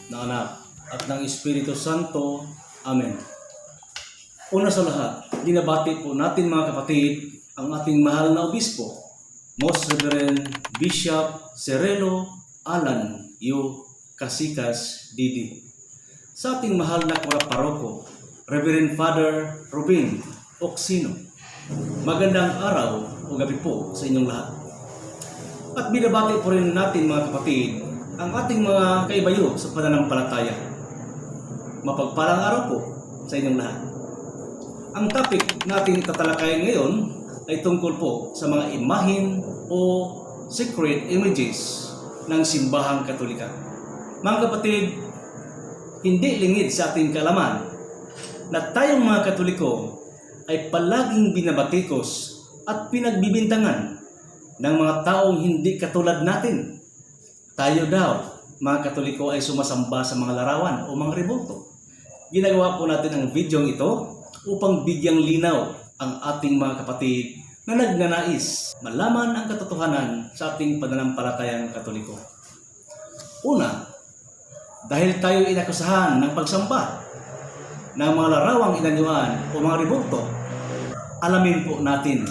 ng Anak, at ng Espiritu Santo. Amen. Una sa lahat, binabati po natin mga kapatid ang ating mahal na obispo, Most Reverend Bishop Cirilo Alan U. Casitas Didi. Sa ating mahal na paroko, Reverend Father Rubin Oksino. Magandang araw o gabi po sa inyong lahat. At binabati po rin natin mga kapatid ang ating mga kaibayo sa pananampalataya. Mapagpalang araw po sa inyong lahat. Ang topic natin tatalakayin ngayon ay tungkol po sa mga imahin o sacred images ng simbahang Katolika. Mga kapatid, hindi lingid sa ating kaalaman na tayong mga Katoliko ay palaging binabatikos at pinagbibintangan ng mga taong hindi katulad natin. Tayo daw, mga Katoliko, ay sumasamba sa mga larawan o mga rebulto. Ginagawa po natin ang video ito upang bigyang linaw ang ating mga kapatid na nagnanais malaman ang katotohanan sa ating pananampalatayang Katoliko. Una, dahil tayo inakusahan ng pagsamba ng mga larawang inanyuan o mga rebulto, alamin po natin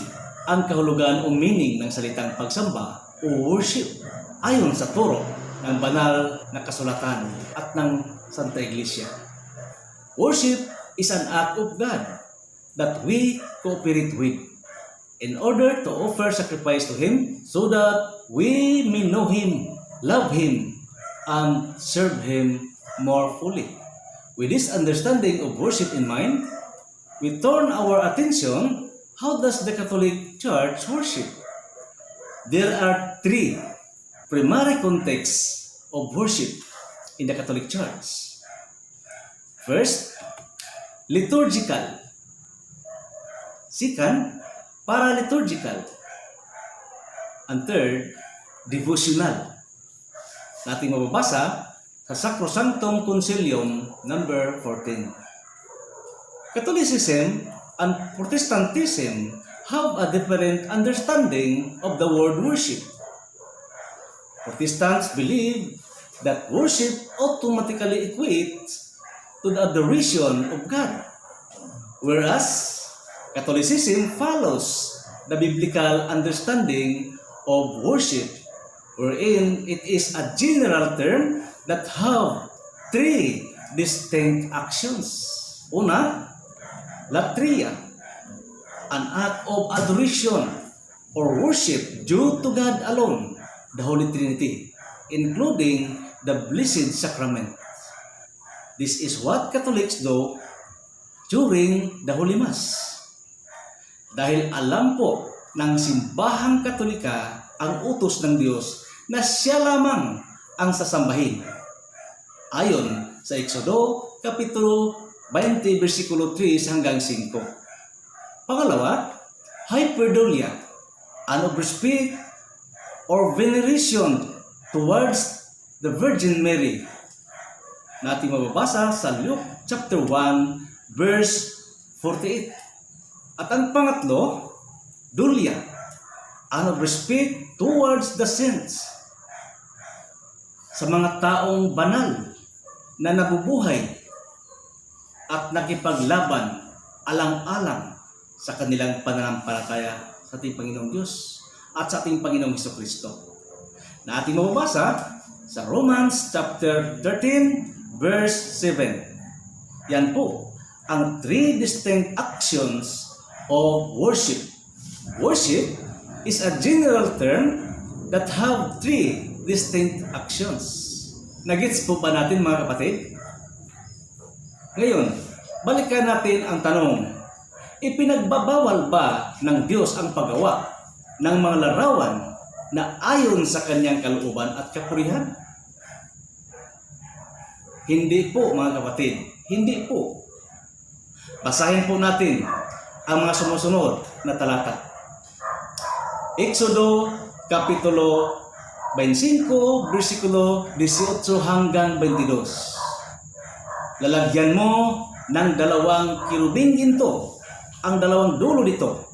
ang kahulugan o meaning ng salitang pagsamba o worship ayon sa turo ng banal na kasulatan at ng Santa Iglesia. Worship is an act of God that we cooperate with in order to offer sacrifice to Him so that we may know Him, love Him, and serve Him more fully. With this understanding of worship in mind, we turn our attention. How does the Catholic Church worship? There are three primary contexts of worship in the Catholic Church. First, liturgical. Second, paraliturgical. And third, devotional. Nating mababasa sa Sacrosanctum Concilium number 14. Catholicism and Protestantism have a different understanding of the word worship. Protestants believe that worship automatically equates to the adoration of God, whereas Catholicism follows the biblical understanding of worship, wherein it is a general term that have three distinct actions. Una, latria, an act of adoration or worship due to God alone, the Holy Trinity, including the Blessed Sacrament. This is what Catholics do during the Holy Mass. Dahil alam po ng simbahang Katolika ang utos ng Diyos na siya lamang ang sasambahin. Ayon sa Exodo, Kapitulo 20, versikulo 3 hanggang 5. Pangalawa, hyperdulia, an of respect or veneration towards the Virgin Mary. Nating mababasa sa Luke chapter 1, verse 48. At ang pangatlo, dulia, an of respect towards the saints, sa mga taong banal na nabubuhay at nakipaglaban alang-alang sa kanilang pananampalataya sa ating Panginoong Diyos at sa ating Panginoong Hesukristo. Na ating mababasa sa Romans chapter 13, verse 7. Yan po ang three distinct actions of worship. Worship is a general term that have three distinct actions. Nagets po ba natin mga kapatid? Ngayon, balikan natin ang tanong. Ipinagbabawal ba ng Diyos ang paggawa ng mga larawan na ayon sa kanyang kalooban at kapurihan? Hindi po mga kapatid, hindi po. Basahin po natin ang mga sumusunod na talata. Exodo Kapitulo 25, versikulo 18 hanggang 22. Lalagyan mo ng dalawang kirubing ginto ang dalawang dulo nito.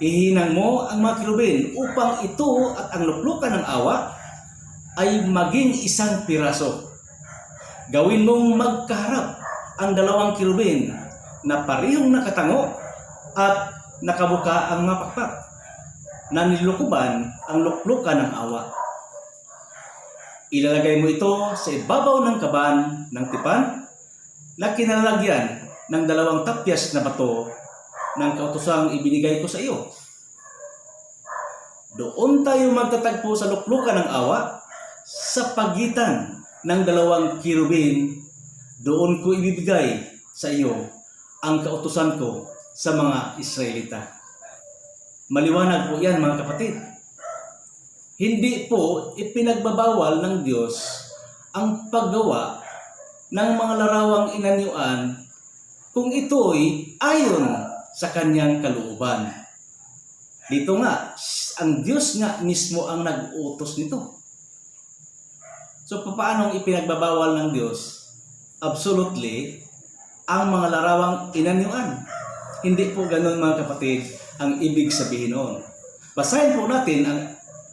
Ihinang mo ang mga kirubin upang ito at ang luklukan ng awa ay maging isang piraso. Gawin mong magkaharap ang dalawang kirubin na parehong nakatango at nakabuka ang mga pakpak na nilukuban ang luklukan ng awa. Ilalagay mo ito sa ibabaw ng kaban ng tipan na kinalalagyan ng 2 tapyas na bato ng kautosang ibinigay ko sa iyo. Doon tayo magtatagpo sa luklukan ng awa sa pagitan ng 2 kirubin. Doon ko ibibigay sa iyo ang kautusan ko sa mga Israelita. Maliwanag po yan, mga kapatid. Hindi po ipinagbabawal ng Diyos ang paggawa ng mga larawang inanyuan kung ito'y ayon sa kanyang kalooban. Dito nga, ang Diyos nga mismo ang nag-utos nito. So, paanong ipinagbabawal ng Diyos? Absolutely, ang mga larawang inanyuan. Hindi po ganun, mga kapatid, ang ibig sabihin noon. Basahin po natin ang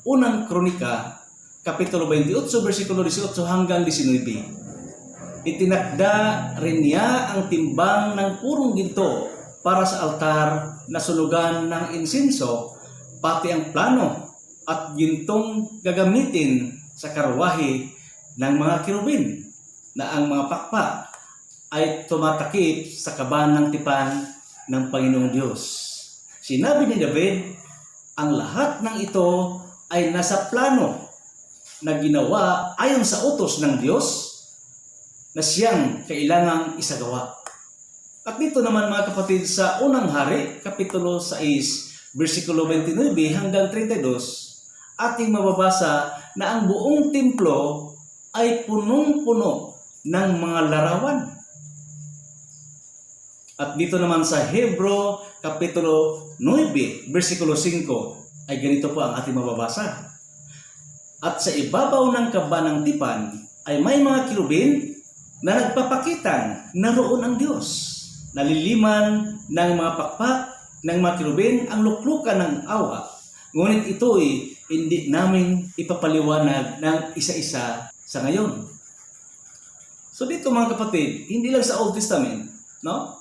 unang Kronika, Kapitulo 28, versikulo 18 hanggang 19. Itinakda rin niya ang timbang ng purong ginto para sa altar na sunugan ng insenso, pati ang plano at gintong gagamitin sa karwahe ng mga kirubin na ang mga pakpak ay tumatakip sa kaban ng tipan ng Panginoong Diyos. Sinabi ni David, ang lahat ng ito ay nasa plano na ginawa ayon sa utos ng Diyos na siyang kailangang isagawa. At dito naman, mga kapatid, sa unang hari, Kapitulo 6, versikulo 29 hanggang 32, ating mababasa na ang buong templo ay punong-puno ng mga larawan. At dito naman sa Hebro, Kapitulo 9, versikulo 5, ay ganito po ang ating mababasa. At sa ibabaw ng kaban ng tipan ay may mga kirubin na nagpapakitang naroon ang Diyos. Naliliman ng mga pakpak ng mga kirubin ang luklukan ng awa. Ngunit ito'y hindi namin ipapaliwanag ng isa-isa sa ngayon. So dito, mga kapatid, hindi lang sa Old Testament, no?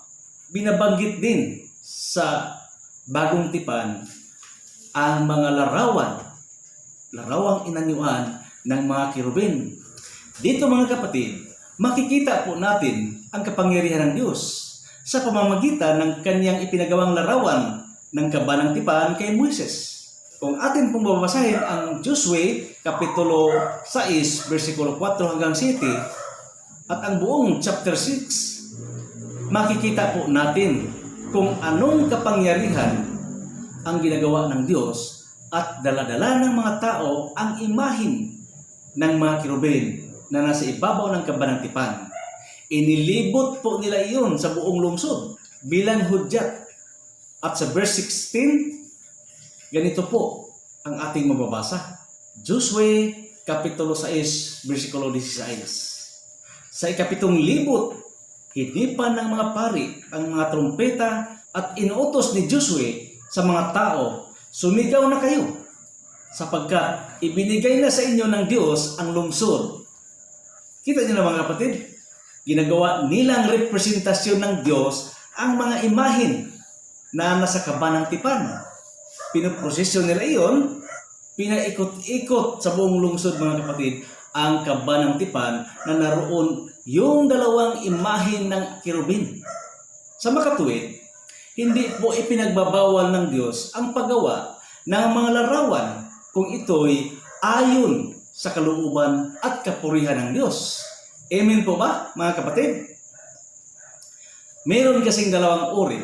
Binabanggit din sa Bagong Tipan ang mga larawang inanyuan ng mga kirubin. Dito, mga kapatid, makikita po natin ang kapangyarihan ng Diyos sa pamamagitan ng kanyang ipinagawang larawan ng kaban ng tipan kay Moises. Kung atin pong babasahin ang Joshua, Kapitulo 6, versikulo 4 hanggang 7, at ang buong chapter 6, makikita po natin kung anong kapangyarihan ang ginagawa ng Diyos at daladala ng mga tao ang imahin ng mga kirubin na nasa ibabaw ng kaban ng tipan. Inilibot po nila iyon sa buong lungsod bilang hudyat. At sa verse 16, ganito po ang ating mababasa. Joshua, Kapitulo 6, versikulo 16. Sa ikapitong libot, hinipan ng mga pari ang mga trumpeta at inuutos ni Joshua sa mga tao, sumigaw na kayo, sapagkat ibinigay na sa inyo ng Diyos ang lungsod. Kita niyo na, mga kapatid, ginagawa nilang representasyon ng Diyos ang mga imahin na nasa kaban ng tipan. Pinoprosesyon nila iyon, pinaikot-ikot sa buong lungsod, mga kapatid, ang kaban ng tipan na naroon yung 2 imahin ng kirubin. Sa makatuwid, hindi po ipinagbabawal ng Diyos ang paggawa ng mga larawan kung ito'y ayon sa kalooban at kapurihan ng Diyos. Amen po ba, mga kapatid? Meron kasing 2 uri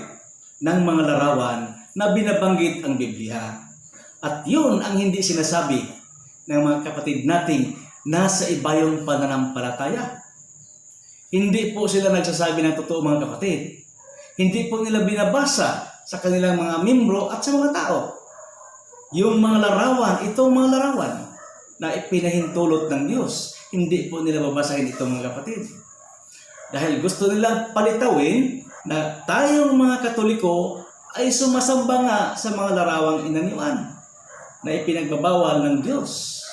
ng mga larawan na binabanggit ang Biblia. At yun ang hindi sinasabi ng mga kapatid nating nasa ibayong pananampalataya. Hindi po sila nagsasabi ng totoo, mga kapatid. Hindi po nila binabasa sa kanilang mga membro at sa mga tao. Yung mga larawan, itong mga larawan na ipinahintulot ng Diyos, hindi po nila babasahin ito, mga kapatid. Dahil gusto nila palitawin na tayong mga Katoliko ay sumasamba nga sa mga larawang inanyuan na ipinagbabawal ng Diyos.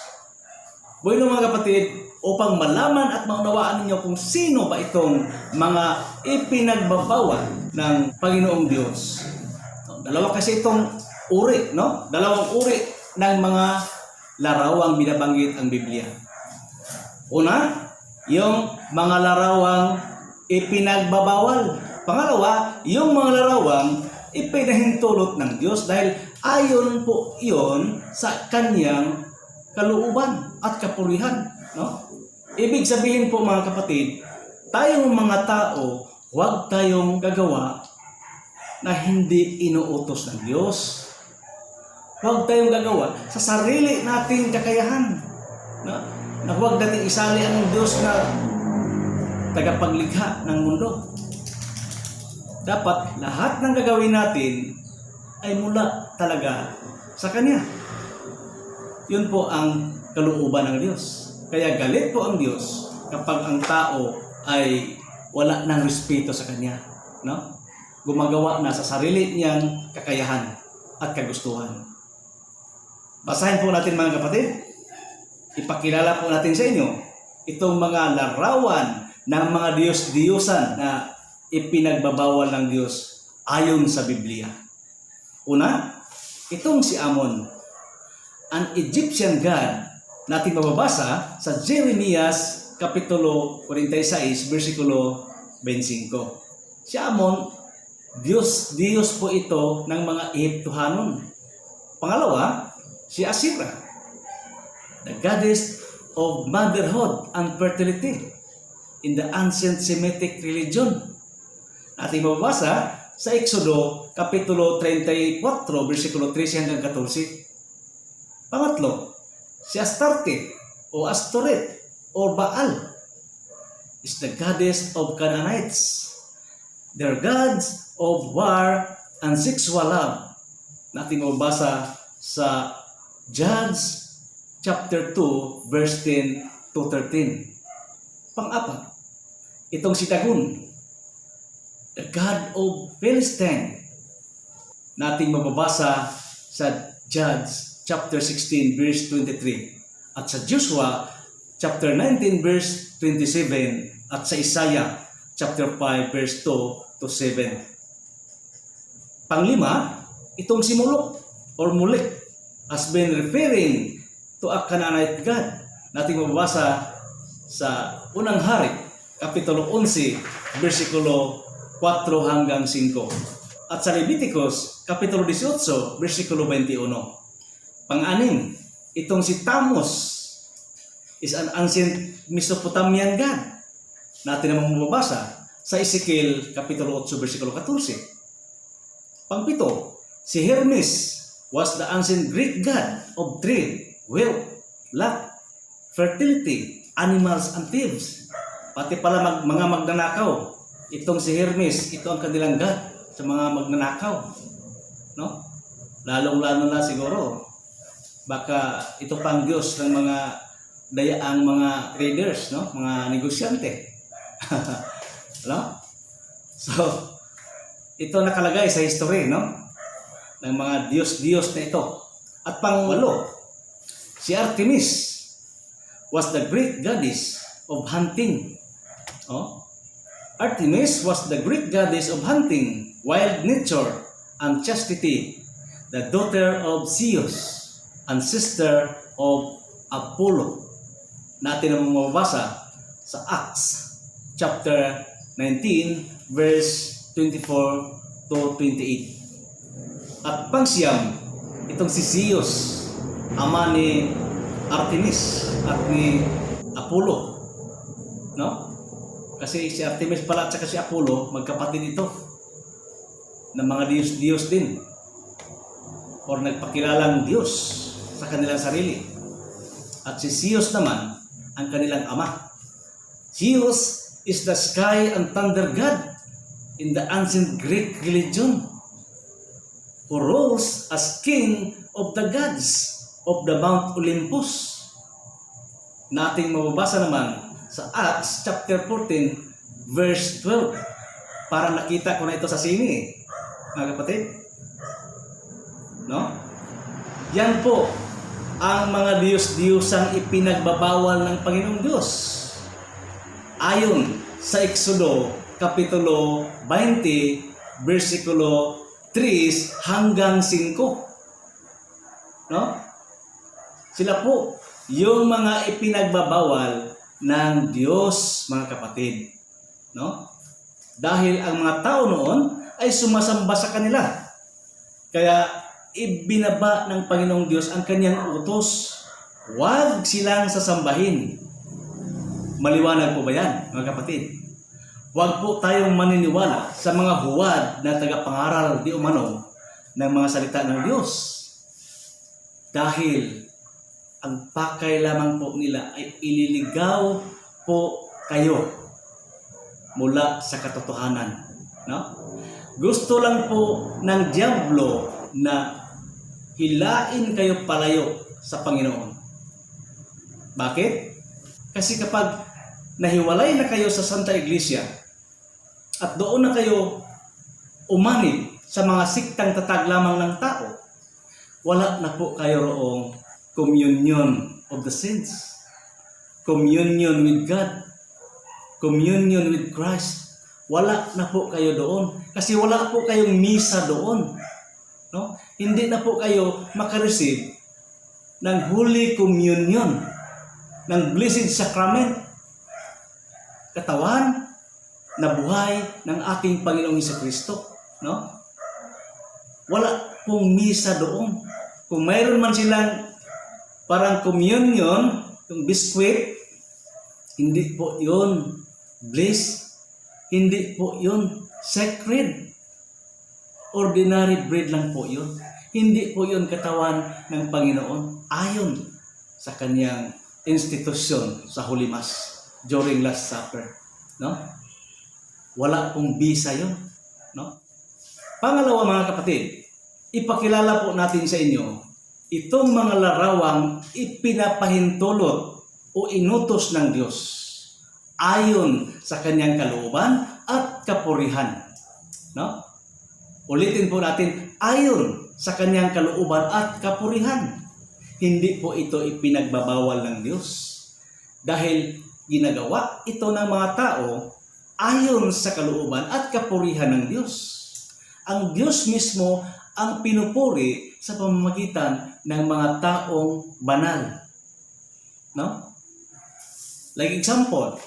Bueno, mga kapatid, upang malaman at maunawaan ninyo kung sino ba itong mga ipinagbabawal ng Panginoong Diyos. Dalawa kasi itong uri, no? Dalawang uri ng mga larawang binabanggit ang Biblia. Una, yung mga larawang ipinagbabawal. Pangalawa, yung mga larawang ipinahintulot ng Diyos dahil ayon po iyon sa kanyang kalooban at kapurihan, no? Ibig sabihin po mga kapatid, tayong mga tao, huwag tayong gagawa na hindi inuutos ng Diyos. Huwag tayong gagawa sa sarili nating kakayahan, no? Na huwag natin isali ang Diyos na tagapaglikha ng mundo. Dapat lahat ng gagawin natin ay mula talaga sa Kanya. Yun po ang kalooban ng Diyos. Kaya galit po ang Diyos kapag ang tao ay wala ng respeto sa Kanya, no? Gumagawa na sa sarili niyang kakayahan at kagustuhan. Basahin po natin mga kapatid. Ipakilala po natin sa inyo itong mga larawan ng mga Diyos-Diyosan na ipinagbabawal ng Diyos ayon sa Biblia. Una, itong si Amon, an Egyptian god, natin mababasa sa Jeremias Kapitulo 46, versikulo 25. Si Amon, Diyos po ito ng mga Ehiptohanon. Pangalawa, si Asira, the goddess of motherhood and fertility in the ancient Semitic religion. Natin mababasa sa Exodo Kapitulo 34, versikulo 13 hanggang 14. Pangatlo, si Astarte o Astoret or Baal is the goddess of Canaanites. They're gods of war and sexual love. Natin mababasa sa Judges chapter 2, verse 10 to 13. Pang-apat, itong si Dagon, the god of Philistine. Natin mababasa sa Judges chapter 16, verse 23. At sa Joshua chapter 19, verse 27. At sa Isaiah chapter 5, verse 2 to 7. Panglima, itong si Molok or Molek has been referring to a Canaanite god. Natin mababasa sa Unang Hari, Kapitulo 11, versikulo 4 hanggang 5. At sa Leviticus, Kapitulo 18, versikulo 21. Pang-anim, itong si Tammuz is an ancient Mesopotamian god. Natin namang mababasa sa Ezekiel Kapitulo 8, versikulo 14. Pang-pito, si Hermes was the ancient Greek god of trade, wealth, luck, fertility, animals, and thieves. Pati pala mga magnanakaw. Itong si Hermes, ito ang kanilang god sa mga magnanakaw, no? Lalong-lalo na siguro baka ito pang Diyos ng mga dayaang mga traders, no? Mga negosyante. No? So, ito nakalagay sa history, no? Ng mga Diyos-Diyos na ito. At pang-walo, si Artemis was the Greek goddess of hunting. Oh? Artemis was the Greek goddess of hunting, wild nature, and chastity, the daughter of Zeus and sister of Apollo. Natin ang mababasa sa Acts chapter 19 verse 24 to 28. At pangsiyam, itong si Zeus, ama ni Artemis at ni Apollo, no? Kasi si Artemis pala at saka si Apollo, magkapatid ito ng mga Diyos-Diyos din or nagpakilalang Diyos sa kanilang sarili. At si Zeus naman ang kanilang ama. Zeus is the sky and thunder god in the ancient Greek religion who rules as king of the gods of the Mount Olympus. Nating mababasa naman sa Acts chapter 14 verse 12. Para nakita ko na ito sa sini, mga kapatid. No? Yan po ang mga Diyos-Diyosang ipinagbabawal ng Panginoong Diyos. Ayon sa Exodo Kapitulo 20, versikulo 3 hanggang 5. No? Sila po yung mga ipinagbabawal ng Diyos, mga kapatid. No? Dahil ang mga tao noon ay sumasamba sa kanila. Kaya ibinaba ng Panginoong Diyos ang kanyang utos. Huwag silang sasambahin. Maliwanag po ba yan, mga kapatid? Huwag po tayong maniniwala sa mga huwad na tagapangaral di umano ng mga salita ng Diyos. Dahil ang pakay lamang po nila ay ililigaw po kayo mula sa katotohanan. No? Gusto lang po ng dyablo na hilain kayo palayo sa Panginoon. Bakit? Kasi kapag nahiwalay na kayo sa Santa Iglesia at doon na kayo umanib sa mga siktang tatag lamang ng tao, wala na po kayo roong communion of the saints, communion with God, communion with Christ. Wala na po kayo doon kasi wala po kayong misa doon. No? Hindi na po kayo makareceive ng Holy Communion, ng Blessed Sacrament, katawan na buhay ng ating Panginoong Hesukristo. No? Wala pong misa doon. Kung mayroon man silang parang communion, yung biskwit, hindi po yun bliss, hindi po yun sacred. Ordinary bread lang po yun. Hindi po yun katawan ng Panginoon ayon sa kanyang institusyon sa Holy Mass during Last Supper. No? Wala pong bisa yun. No? Pangalawa, mga kapatid, ipakilala po natin sa inyo itong mga larawang ipinapahintulot o inutos ng Diyos ayon sa kanyang kalooban at kapurihan. No? Ulitin po natin, ayon sa kanyang kalooban at kapurihan. Hindi po ito ipinagbabawal ng Diyos. Dahil ginagawa ito ng mga tao ayon sa kalooban at kapurihan ng Diyos. Ang Diyos mismo ang pinupuri sa pamamagitan ng mga taong banal. No? Like example,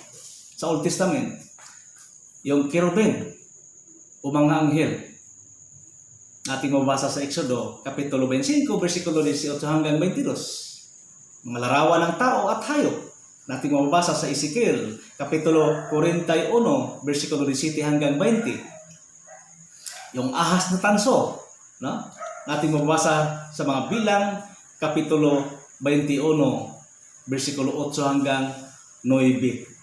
sa Old Testament, yung kerubin o mga anghel. Nating mabasa sa Exodo, Kapitulo 25, versikulo 18 hanggang 22. Mga larawan ng tao at hayop. Nating mabasa sa Ezekiel, Kapitulo 41, versikulo 17 hanggang 20. Yung ahas na tanso. No? Nating mabasa sa mga bilang, Kapitulo 21, versikulo 8 hanggang 9.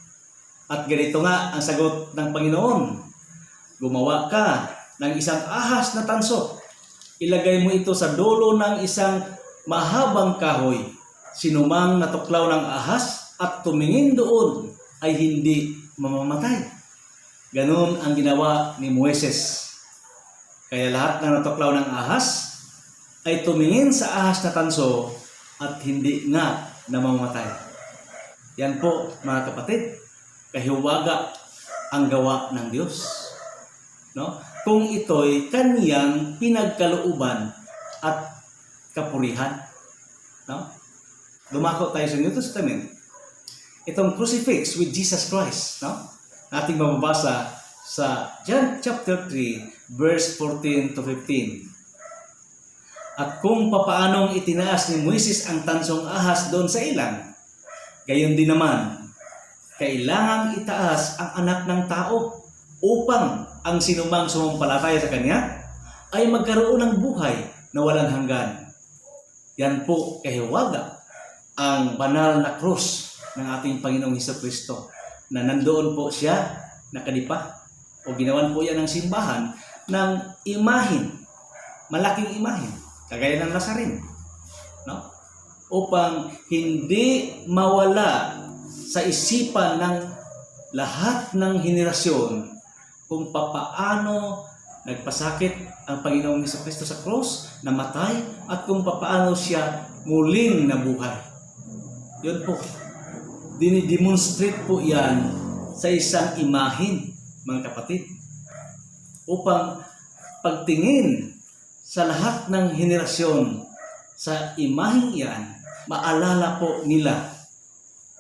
At ganito nga ang sagot ng Panginoon. Gumawa ka ng isang ahas na tanso. Ilagay mo ito sa dulo ng isang mahabang kahoy. Sinumang natuklaw ng ahas at tumingin doon ay hindi mamamatay. Ganon ang ginawa ni Moises. Kaya lahat ng natuklaw ng ahas ay tumingin sa ahas na tanso at hindi nga namamatay. Yan po, mga kapatid, kahiwaga ang gawa ng Diyos. No? Kung ito'y kaniyang pinagkalooban at kapurihan. No? Lumako tayo sa New Testament. Itong crucifix with Jesus Christ. No? Nating mababasa sa John chapter 3, verse 14 to 15. At kung papaanong itinaas ni Moises ang tansong ahas doon sa ilang, gayon din naman, kailangang itaas ang anak ng tao upang ang sinumang sumampalataya sa kanya ay magkaroon ng buhay na walang hanggan. Yan po kahiwaga ang banal na krus ng ating Panginoong Hesukristo na nandoon po siya nakadipa o ginawan po yan ng simbahan ng imahin, malaking imahin, kagaya ng Nazarene. No? Upang hindi mawala sa isipan ng lahat ng henerasyon kung papaano nagpasakit ang Panginoong Hesukristo sa cross, namatay, at kung papaano siya muling nabuhay. Yun po. Dinidemonstrate po yan sa isang imahin, mga kapatid. Upang pagtingin sa lahat ng henerasyon sa imaheng yan, maalala po nila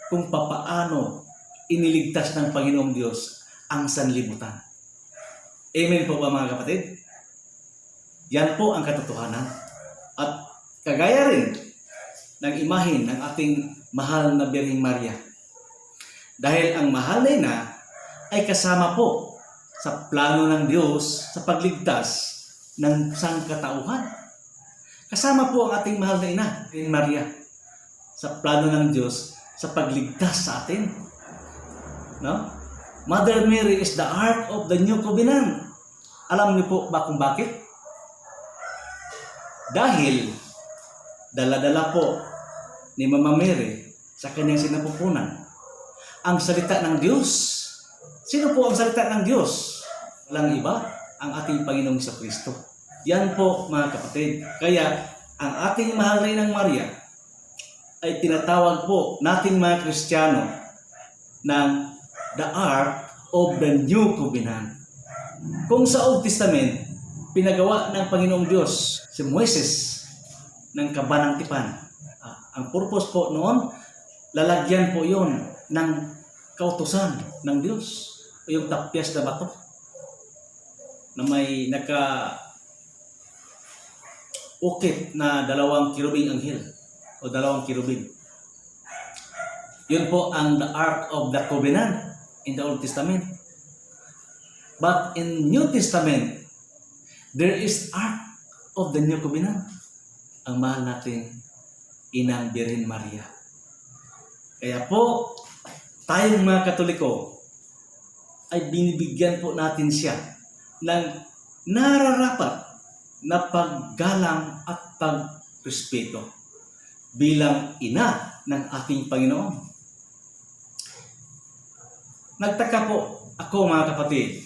kung papaano iniligtas ng Panginoong Diyos ang sanlibutan. Amen po ba, mga kapatid? Yan po ang katotohanan. At kagaya rin ng imahin ng ating mahal na Birheng Maria. Dahil ang mahal na ina ay kasama po sa plano ng Diyos sa pagligtas ng sangkatauhan. Kasama po ang ating mahal na ina, Birheng Maria, sa plano ng Diyos sa pagligtas sa atin. No? Mother Mary is the Ark of the New Covenant. Alam niyo po ba kung bakit? Dahil dala-dala po ni Mama Mary sa kanyang sinapupunan ang salita ng Diyos. Sino po ang salita ng Diyos? Walang iba, ang ating Panginoong Hesukristo. Yan po, mga kapatid. Kaya ang ating mahal na Inang Maria ay tinatawag po nating mga Kristiyano ng the Ark of the New Covenant. Kung sa Old Testament, pinagawa ng Panginoong Diyos si Moises ng kabanang tipan. Ang purpose po noon, lalagyan po yon ng kautusan ng Diyos. O yung tapyas na bato na may naka-ukit na dalawang kirubing anghel o dalawang kirubing. Yun po ang the Ark of the Covenant in the Old Testament. But in New Testament, there is Ark of the New Covenant. Ang mahal natin, Inang Birhen Maria. Kaya po, tayong mga Katoliko, ay binibigyan po natin siya ng nararapat na paggalang at pagrespeto bilang ina ng ating Panginoon. Nagtaka po ako, mga kapatid,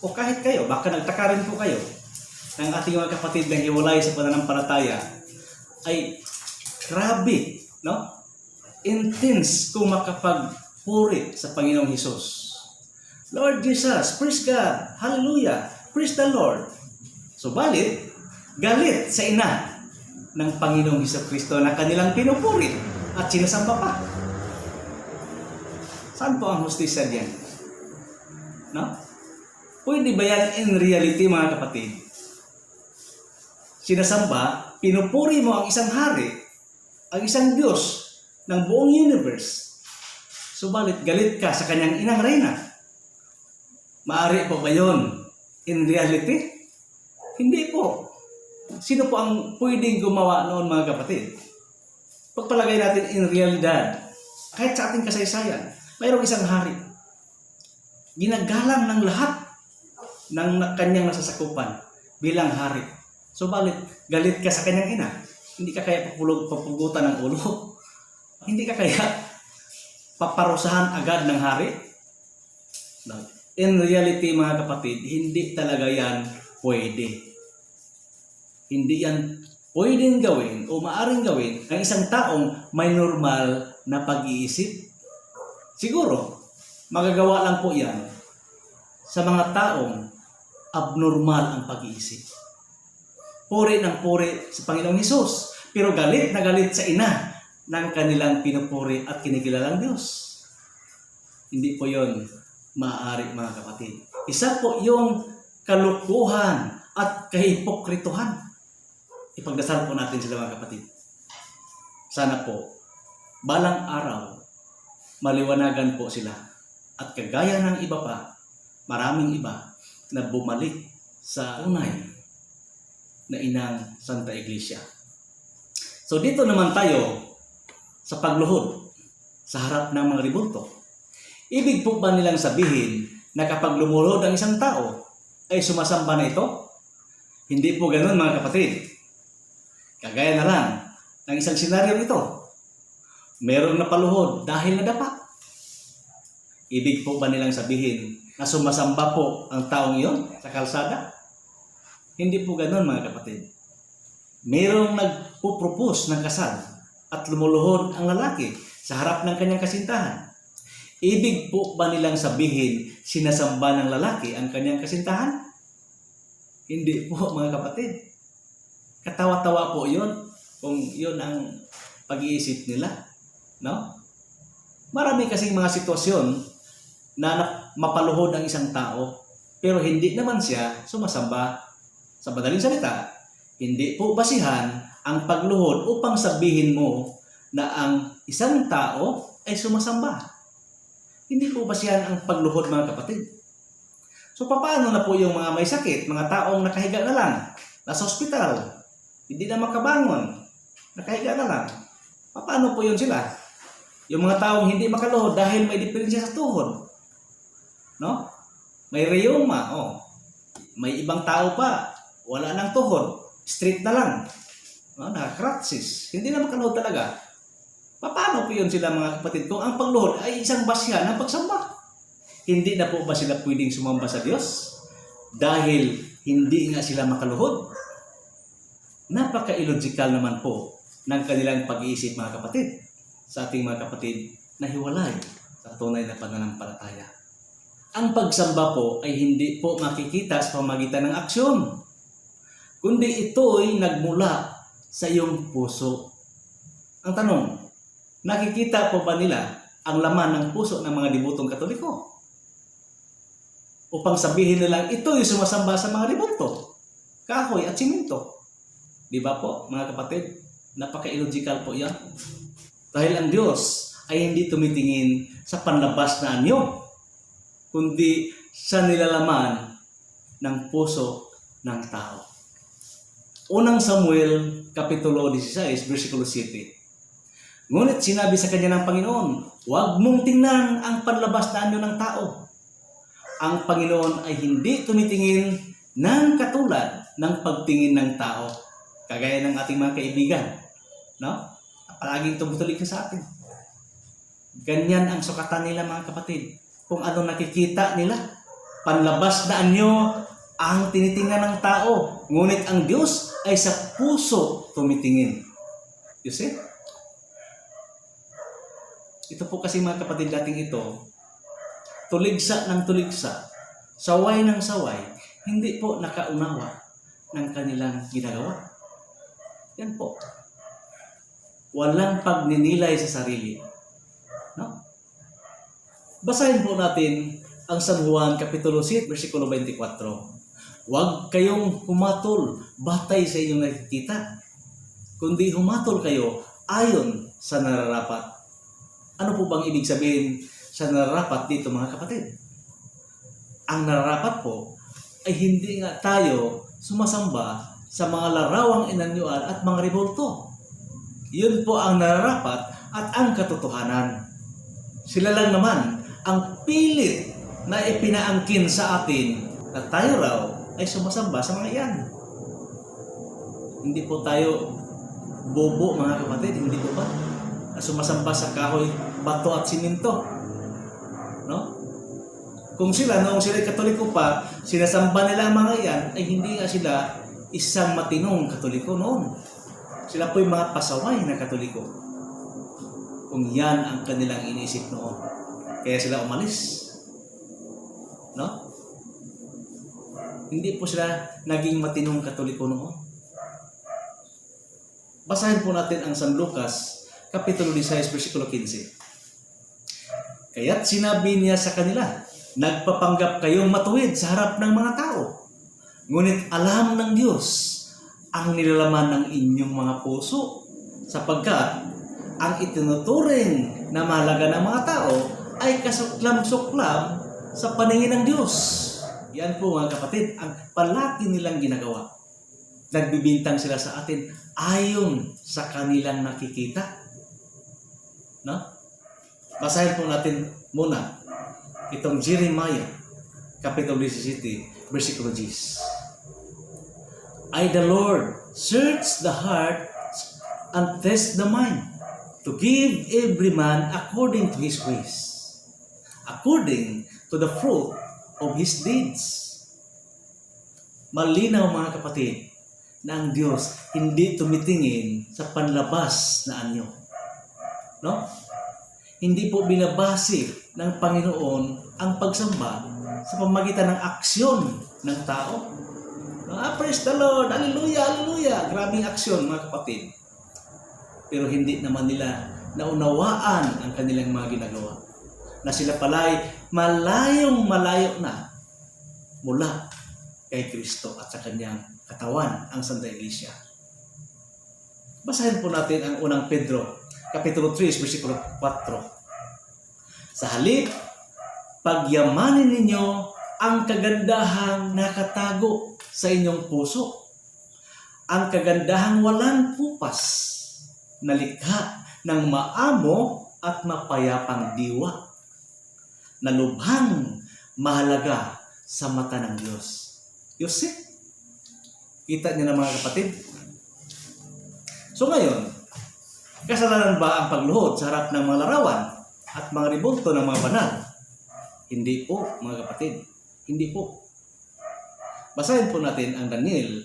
o kahit kayo, baka nagtaka rin po kayo, ng ating mga kapatid na hiwalay sa pananampalataya, ay grabe, no? Intense kung makapagpuri sa Panginoong Hesus. Lord Jesus, praise God, hallelujah, praise the Lord. Subalit, galit sa ina ng Panginoong Hesukristo na kanilang pinupuri at sinasamba pa. Saan po ang hustisya diyan? No? Pwede ba yan in reality, mga kapatid? Sinasamba, pinupuri mo ang isang hari, ang isang Diyos ng buong universe. Subalit, galit ka sa kanyang inang reyna. Maaari po ba yun in reality? Hindi po. Sino po ang pwedeng gumawa noon, mga kapatid? Pagpalagay natin in realidad, kahit sa ating kasaysayan, mayroong isang hari. Ginagalang ng lahat ng kanyang nasasakupan bilang hari. Subalit, galit ka sa kanyang ina. Hindi ka kaya papugutan ng ulo. Hindi ka kaya paparusahan agad ng hari. In reality, mga kapatid, hindi talaga yan pwede. Hindi yan pwedeng gawin o maaring gawin ng isang taong may normal na pag-iisip. Siguro, magagawa lang po yan sa mga taong abnormal ang pag-iisip. Puri ng puri sa Panginoong Hesus, pero galit na galit sa ina ng kanilang pinupuri at kinikilalang Diyos. Hindi po yon maaari, mga kapatid. Isa po yung kalukuhan at kahipokrituhan. Ipagdasal po natin sila, mga kapatid. Sana po, balang araw, maliwanagan po sila. At kagaya ng iba pa, maraming iba na bumalik sa tunay na inang Santa Iglesia. So dito naman tayo sa pagluhod sa harap ng mga ribulto. Ibig po ba nilang sabihin na kapag lumuhod ang isang tao, ay sumasamba na ito? Hindi po ganoon, mga kapatid. Kagaya na lang ng isang senaryo ito. Merong napaluhod dahil nadapa. Ibig po ba nilang sabihin na sumasamba po ang taong iyon sa kalsada? Hindi po ganun mga kapatid. Mayroong nagpo-propose ng kasal at lumuluhod ang lalaki sa harap ng kanyang kasintahan. Ibig po ba nilang sabihin sinasamba ng lalaki ang kanyang kasintahan? Hindi po mga kapatid. Katawa-tawa po yun kung yun ang pag-iisip nila. No? Marami kasing mga sitwasyon na mapaluhod ang isang tao pero hindi naman siya sumasamba. Sa madaling salita, hindi po basihan ang pagluhod upang sabihin mo na ang isang tao ay sumasamba. Hindi po basihan ang pagluhod mga kapatid. So paano na po yung mga may sakit, mga taong nakahiga na lang, nasa ospital, hindi na makabangon, nakahiga na lang. Paano po yun sila? Yung mga taong hindi makaluhod dahil may diferensya sa tuhod. No? May rheuma, may ibang tao pa, wala nang tuhod, straight na lang. No? Naka-crutches, hindi na makaluhod talaga. Paano po yun sila mga kapatid kung ang pagluhod ay isang basya ng pagsamba? Hindi na po ba sila pwedeng sumamba sa Diyos? Dahil hindi nga sila makaluhod? Napaka-illogical naman po ng kanilang pag-iisip mga kapatid sa ating mga kapatid na hiwalay sa tunay na pananampalataya. Ang pagsamba po ay hindi po makikita sa pamamagitan ng aksyon, kundi ito'y nagmula sa iyong puso. Ang tanong, nakikita po ba nila ang laman ng puso ng mga debotong Katoliko? Upang sabihin nilang ito'y sumasamba sa mga deboto, kahoy at simento. Di ba po mga kapatid? Napaka-illogical po yan. Dahil ang Diyos ay hindi tumitingin sa panlabas na anyo, kundi sa nilalaman ng puso ng tao. Unang Samuel, Kapitulo 16, versikulo 7. Ngunit sinabi sa kanya ng Panginoon, huwag mong tingnan ang panlabas na anyo ng tao. Ang Panginoon ay hindi tumitingin ng katulad ng pagtingin ng tao. Kagaya ng ating mga kaibigan. No? Palaging tumutulig sa atin. Ganyan ang sukatan nila mga kapatid. Kung ano nakikita nila, panlabas na anyo ang tinitingnan ng tao. Ngunit ang Diyos ay sa puso tumitingin. You see? Ito po kasi mga kapatid dating ito, tuligsa ng tuligsa, saway ng saway, hindi po nakaunawa ng kanilang ginagawa. Yan po. Walang pagninilay sa sarili. No? Basahin po natin ang San Juan Kapitulo 7, versikulo 24. Huwag kayong humatol batay sa inyong nakikita, kundi humatol kayo ayon sa nararapat. Ano po bang ibig sabihin sa nararapat dito mga kapatid? Ang nararapat po ay hindi nga tayo sumasamba sa mga larawang inanyuan at mga rebolto. Yun po ang nararapat at ang katotohanan. Sila lang naman ang pilit na ipinaangkin sa atin na tayo raw ay sumasamba sa mga iyan. Hindi po tayo bobo mga kapatid, hindi po ba? Na sumasamba sa kahoy, bato at siminto. No? Kung sila, noong sila Katoliko pa, sinasamba nila ang mga iyan, ay hindi nga sila isang matinong Katoliko noon. Sila po yung mga pasaway na Katoliko. Kung yan ang kanilang iniisip noon. Kaya sila umalis. No? Hindi po sila naging matinong Katoliko noon. Basahin po natin ang San Lucas, Kapitulo 16, versikulo 15. Kaya't sinabi niya sa kanila, nagpapanggap kayong matuwid sa harap ng mga tao. Ngunit alam ng Diyos ang nilalaman ng inyong mga puso, sapagkat ang itinuturing na mahalaga ng mga tao ay kasuklam-suklam sa paningin ng Diyos. Yan po mga kapatid, ang palagi nilang ginagawa. Nagbibintang sila sa atin ayon sa kanilang nakikita. No? Basahin po natin muna itong Jeremiah, Kapitulo 17, versikulo 10. I, the Lord, search the heart and test the mind, to give every man according to his ways, according to the fruit of his deeds. Malinaw mga kapatid na ang Diyos hindi tumitingin sa panlabas na anyo. No? Hindi po binabase ng Panginoon ang pagsamba sa pamagitan ng aksyon ng tao. Praise the Lord! Hallelujah! Hallelujah! Grabing aksyon mga kapatid. Pero hindi naman nila naunawaan ang kanilang mga ginagawa. Na sila pala'y malayong malayo na mula kay Kristo at sa kanyang katawan, ang Santa Iglesia. Basahin po natin ang unang Pedro, Kapitulo 3, versikulo 4. Sa halip, pagyamanin ninyo ang kagandahang nakatago sa inyong puso. Ang kagandahang walang pupas, na likha ng maamo at mapayapang diwa, na lubhang mahalaga sa mata ng Diyos. You see? Kita niyo na mga kapatid? So ngayon, kasalanan ba ang pagluhod sa harap ng mga larawan at mga ribulto ng mga banal? Hindi po mga kapatid. Hindi po. Basahin po natin ang Daniel,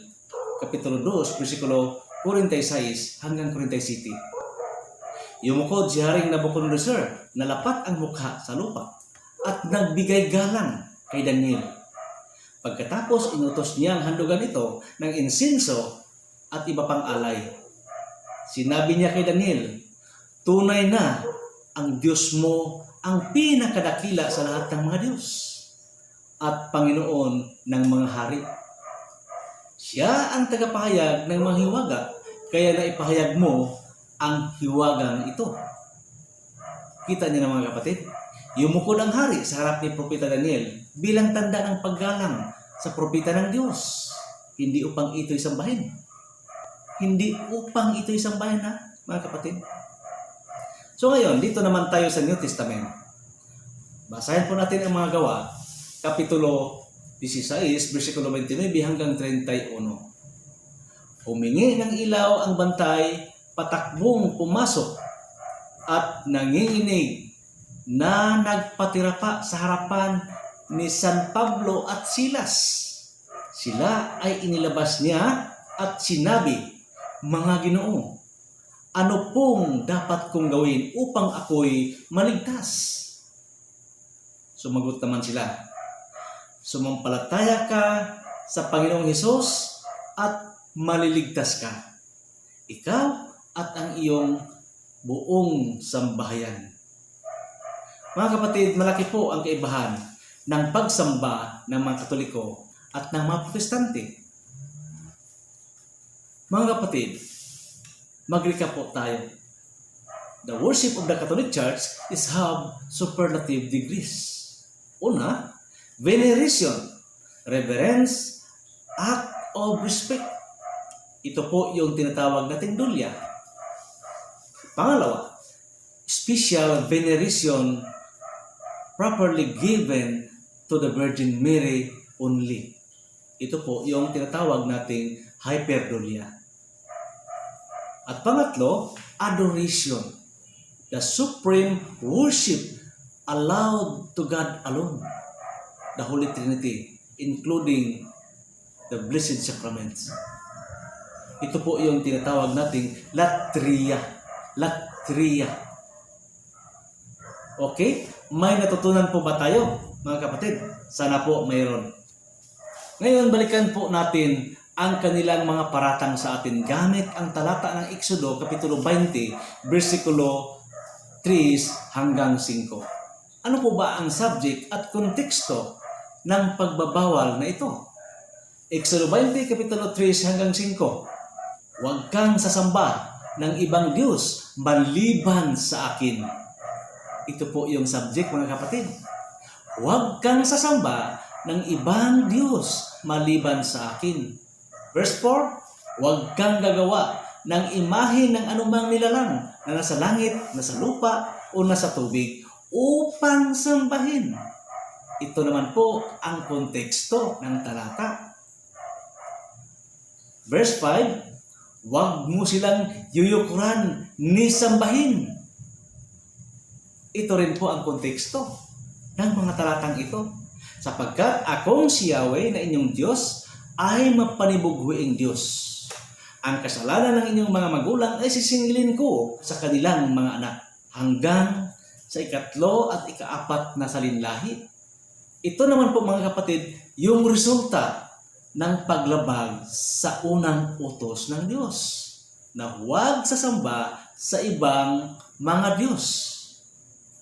Kapitulo 2, versikulo 46 hanggang 47. Yumukod si Haring Nabucodonosor, nalapat ang mukha sa lupa at nagbigay galang kay Daniel. Pagkatapos inutos niya ang handugan ito ng insinso at iba pang alay. Sinabi niya kay Daniel, tunay na ang Diyos mo ang pinakadakila sa lahat ng mga Diyos at Panginoon ng mga hari. Siya ang tagapahayag ng mga hiwaga, kaya naipahayag mo ang hiwagang ito. Kita niyo na mga kapatid, yumukod ang hari sa harap ni Propeta Daniel bilang tanda ng paggalang sa propeta ng Diyos. Hindi upang ito'y sambahin. Hindi upang ito'y sambahin mga kapatid. So ngayon, dito naman tayo sa New Testament. Basahin po natin ang mga gawa, Kapitulo 16, versikulo 29 hanggang 31. Humingi ng ilaw ang bantay, patakbong pumasok at nanginginig na nagpatira pa sa harapan ni San Pablo at Silas. Sila ay inilabas niya at sinabi, mga Ginoo, ano pong dapat kong gawin upang ako'y maligtas? Sumagot naman sila, sumampalataya ka sa Panginoong Hesus at maliligtas ka, ikaw at ang iyong buong sambahayan. Mga kapatid, malaki po ang kaibahan ng pagsamba ng mga Katoliko at ng mga Protestante. Mga kapatid, mag-recap po tayo. The worship of the Catholic Church is have superlative degrees. Una, veneration, reverence, act of respect. Ito po yung tinatawag nating dulya. Pangalawa, special veneration properly given to the Virgin Mary only. Ito po yung tinatawag nating hyperdulya. At pangatlo, adoration, the supreme worship allowed to God alone, the Holy Trinity, including the Blessed Sacraments. Ito po yung tinatawag nating latria. Latria. Okay? May natutunan po ba tayo, mga kapatid? Sana po mayroon. Ngayon, balikan po natin ang kanilang mga paratang sa atin gamit ang talata ng Exodo, Kapitulo 20, versikulo 3 hanggang 5. Ano po ba ang subject at konteksto ng pagbabawal na ito? Exodo 20, Kapitulo 3 hanggang 5. Huwag kang sasamba ng ibang Diyos maliban sa akin. Ito po yung subject, mga kapatid. Huwag kang sasamba ng ibang Diyos maliban sa akin. Verse 4, huwag kang gagawa ng imahe ng anumang nilalang na nasa langit, nasa lupa, o nasa tubig upang sambahin. Ito naman po ang konteksto ng talata. Verse 5, huwag mo silang yuyukuran ni sambahin. Ito rin po ang konteksto ng mga talatang ito. Sapagkat akong si Yahweh na inyong Diyos ay mapanibughuing Diyos. Ang kasalanan ng inyong mga magulang ay sisingilin ko sa kanilang mga anak hanggang sa ikatlo at ikaapat na salinlahi. Ito naman po mga kapatid, yung resulta ng paglabag sa unang utos ng Diyos na huwag sasamba sa ibang mga Diyos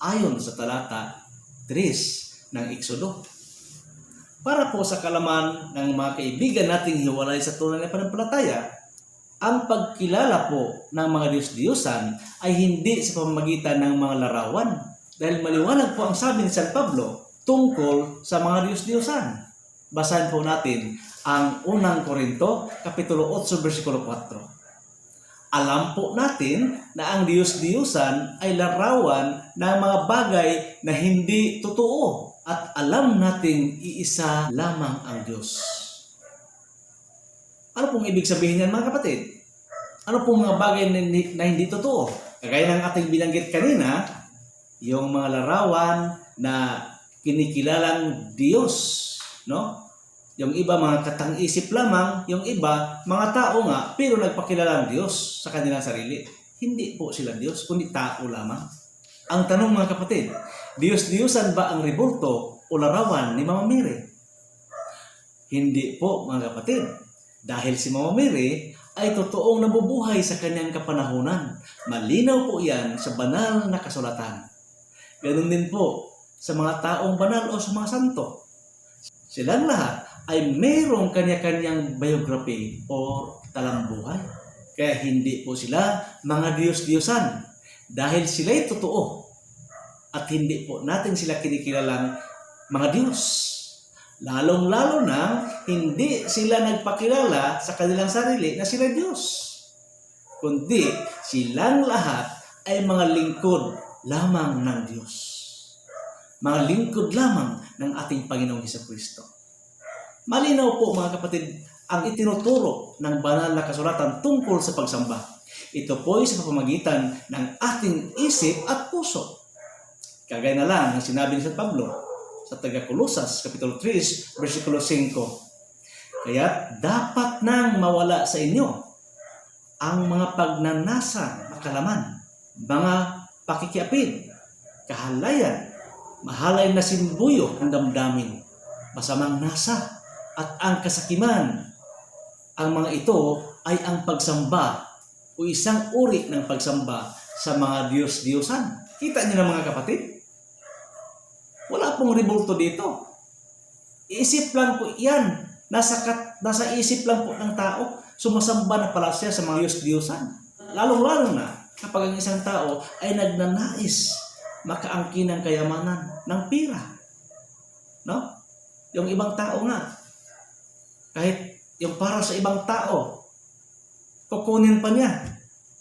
ayon sa talata 3 ng Exodo. Para po sa kalaman ng mga kaibigan nating hiwalay sa tunay na pananampalataya, ang pagkilala po ng mga Diyos-Diyosan ay hindi sa pamamagitan ng mga larawan dahil maliwanag po ang sabi ni San Pablo tungkol sa mga Diyos-Diyosan. Basahin po natin ang unang Korinto, Kapitulo 8, versikulo 4. Alam po natin na ang Diyos-Diyosan ay larawan ng mga bagay na hindi totoo at alam nating iisa lamang ang Diyos. Ano pong ibig sabihin niyan mga kapatid? Ano pong mga bagay na hindi totoo? Kagaya ng ating binanggit kanina, yung mga larawan na kinikilalang Diyos, no? Yung iba mga katang-isip lamang, yung iba mga tao nga, pero nagpakilala ng Diyos sa kanilang sarili. Hindi po sila Diyos, kundi tao lamang. Ang tanong mga kapatid, Diyos-Diyosan ba ang rebulto o larawan ni Mama Mary? Hindi po mga kapatid. Dahil si Mama Mary ay totoong nabubuhay sa kanyang kapanahunan. Malinaw po yan sa banal na kasulatan. Ganun din po sa mga taong banal o sa mga santo. Silang lahat ay mayroong kanya-kanyang biography o talambuhay. Kaya hindi po sila mga Diyos-Diyosan dahil sila'y totoo at hindi po natin sila kinikilalang mga Diyos. Lalong-lalo na hindi sila nagpakilala sa kanilang sarili na sila Diyos. Kundi silang lahat ay mga lingkod lamang ng Diyos. Mga lingkod lamang ng ating Panginoong Hesukristo. Malinaw po mga kapatid ang itinuturo ng banal na kasulatan tungkol sa pagsamba. Ito po ay sa pamamagitan ng ating isip at puso. Kagaya na lang ang sinabi ni San Pablo sa taga-Kolosas, Kapitulo 3, versikulo 5. Kaya dapat nang mawala sa inyo ang mga pagnanasa, makalaman, mga pakikiapid, kahalayan, mahalay na simbuyo ang damdamin, masamang nasa, at ang kasakiman. Ang mga ito ay ang pagsamba o isang uri ng pagsamba sa mga Diyos-Diyosan. Kita niyo na mga kapatid? Wala pong rebulto dito. Isip lang po yan. Nasa isip lang po ng tao. Sumasamba na pala siya sa mga Diyos-Diyosan. Lalong-lalo na kapag ang isang tao ay nagnanais makaangkin ng kayamanan ng pira. No? Yung ibang tao nga. Kahit yung para sa ibang tao, kukunin pa niya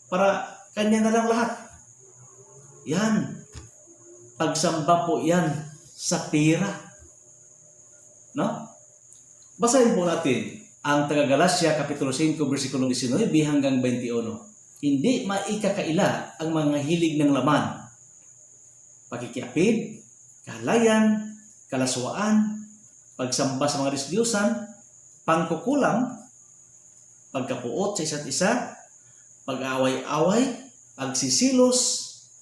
para kanya na lang lahat. Yan. Pagsamba po yan sa pira. No? Basahin po natin ang taga-Galacia, Kapitulo 5, versikulo 19 hanggang 21. Hindi maikakaila ang mga hilig ng laman. Pakikiapid, kahalayan, kalaswaan, pagsamba sa mga Diyos-Diyosan, pangkukulam, pagkapuot sa isa't isa, pag-away-away, pagsisilos,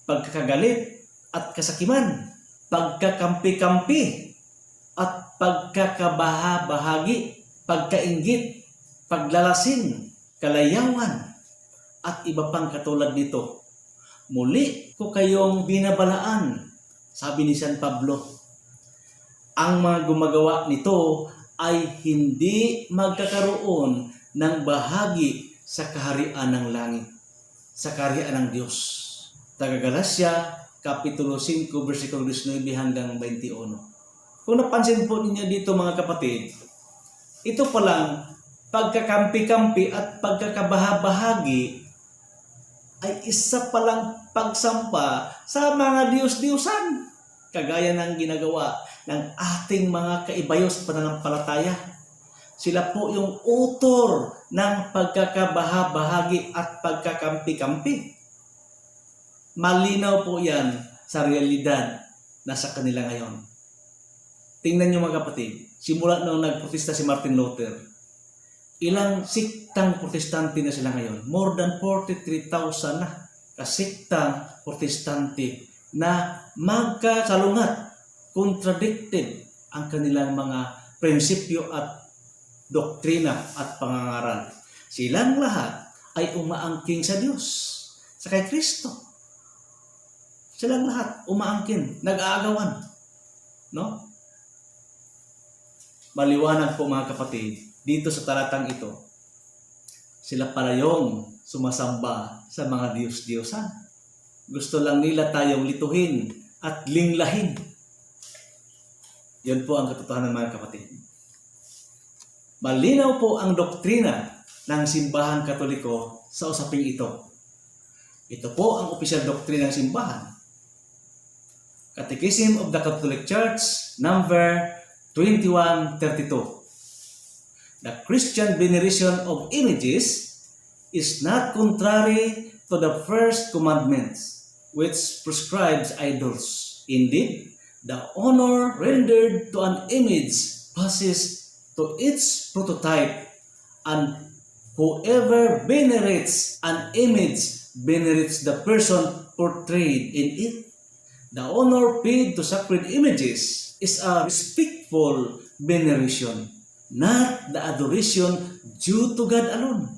pagkakagalit, at kasakiman, pagkakampi-kampi, at pagkakabaha-bahagi, pagkainggit, paglalasing, kalayawan, at iba pang katulad nito. Muli ko kayong binabalaan, sabi ni San Pablo. Ang mga gumagawa nito ay hindi magkakaroon ng bahagi sa kaharian ng langit, sa kaharian ng Diyos. Taga-Galacia, Kapitulo 5, versikulo 19 hanggang 21. Kung napansin po ninyo dito mga kapatid, ito palang pagkakampi-kampi at pagkakabaha-bahagi ay isa palang pagsampa sa mga Diyos-Diyosan. Kagaya ng ginagawa ng ating mga kaibayo sa pananampalataya. Sila po yung author ng pagkakabaha-bahagi at pagkakampi-kampi. Malinaw po yan sa realidad na sa kanila ngayon. Tingnan nyo mga kapatid, simula nung nagprotesta si Martin Luther, Ilang siktang protestante na sila ngayon. More than 43,000 na kasiktang protestante na magkasalungat, contradicted ang kanilang mga prinsipyo at doktrina at pangangaral. Silang lahat ay umaangking sa Diyos, sa kay Kristo. Silang lahat umaangkin, nag-aagawan. No? Maliwanag po mga kapatid, dito sa talatang ito, sila pala yung sumasamba sa mga Diyos-Diyosan. Gusto lang nila tayong lituhin at linglahin. Yun po ang katotohanan mga kapatid. Malinaw po ang doktrina ng simbahan Katoliko sa usaping ito. Ito po ang opisyal doktrina ng simbahan. Catechism of the Catholic Church, number 2132. The Christian veneration of images is not contrary to the first commandments, which prescribes idols. Indeed, the honor rendered to an image passes to its prototype, and whoever venerates an image venerates the person portrayed in it. The honor paid to sacred images is a respectful veneration, not the adoration due to God alone.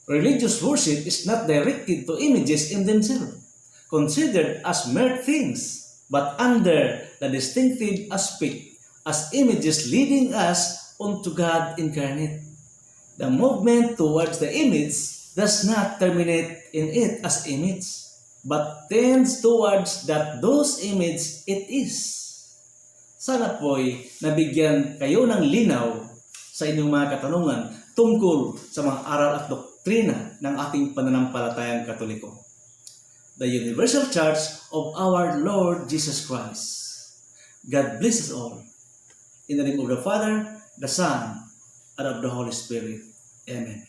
Religious worship is not directed to images in themselves, considered as mere things, but under the distinctive aspect as images leading us unto God incarnate. The movement towards the image does not terminate in it as image, but tends towards that those image it is. Sana po'y nabigyan kayo ng linaw sa inyong mga katanungan tungkol sa mga aral at doktrina ng ating pananampalatayang Katoliko. The Universal Church of our Lord Jesus Christ. God bless us all. In the name of the Father, the Son, and of the Holy Spirit. Amen.